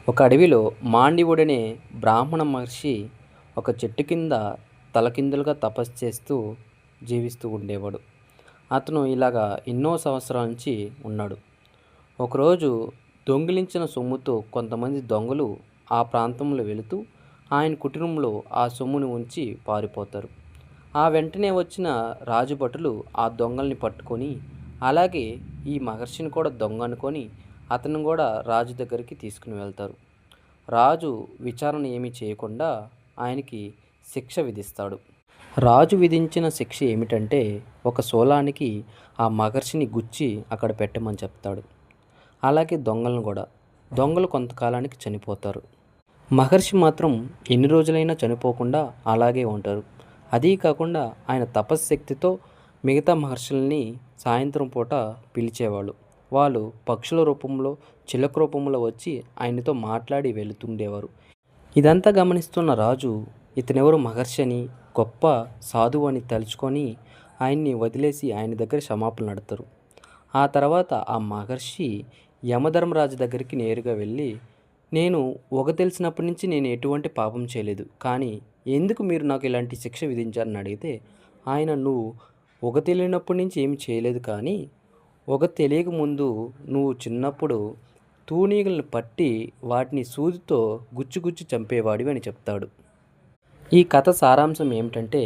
ఒక అడవిలో మాండివుడనే బ్రాహ్మణ మహర్షి ఒక చెట్టు కింద తలకిందులుగా తపస్సు చేస్తూ జీవిస్తూ ఉండేవాడు. అతను ఇలాగా ఎన్నో సంవత్సరాల నుంచి ఉన్నాడు. ఒకరోజు దొంగిలించిన సొమ్ముతో కొంతమంది దొంగలు ఆ ప్రాంతంలో వెళుతూ ఆయన కుటీరంలో ఆ సొమ్మును ఉంచి పారిపోతారు. ఆ వెంటనే వచ్చిన రాజుభటులు ఆ దొంగల్ని పట్టుకొని, అలాగే ఈ మహర్షిని కూడా దొంగ అనుకొని అతను కూడా రాజు దగ్గరికి తీసుకుని వెళ్తారు. రాజు విచారణ ఏమీ చేయకుండా ఆయనకి శిక్ష విధిస్తాడు. రాజు విధించిన శిక్ష ఏమిటంటే, ఒక శూలానికి ఆ మహర్షిని గుచ్చి అక్కడ పెట్టమని చెప్తాడు. అలాగే దొంగలను కూడా. దొంగలు కొంతకాలానికి చనిపోతారు. మహర్షి మాత్రం ఎన్ని రోజులైనా చనిపోకుండా అలాగే ఉంటారు. అదీ కాకుండా ఆయన తపశ్శక్తితో మిగతా మహర్షుల్ని సాయంత్రం పూట పిలిచేవాళ్ళు. వాళ్ళు పక్షుల రూపంలో, చిలక రూపంలో వచ్చి ఆయనతో మాట్లాడి వెళుతుండేవారు. ఇదంతా గమనిస్తున్న రాజు ఇతనెవరు మహర్షి అని, గొప్ప సాధువు అని తలుచుకొని ఆయన్ని వదిలేసి ఆయన దగ్గర క్షమాపణలు అడుగుతారు. ఆ తర్వాత ఆ మహర్షి యమధర్మరాజు దగ్గరికి నేరుగా వెళ్ళి, నేను తెలిసినప్పటి నుంచి నేను ఎటువంటి పాపం చేయలేదు, కానీ ఎందుకు మీరు నాకు ఇలాంటి శిక్ష విధించారని అడిగితే, ఆయన నువ్వు తెలియనప్పటి నుంచి ఏమి చేయలేదు, కానీ తెలియకముందు నువ్వు చిన్నప్పుడు తూనీగలను పట్టి వాటిని సూదితో గుచ్చి గుచ్చి చంపేవాడివి అని చెప్తాడు. ఈ కథ సారాంశం ఏమిటంటే,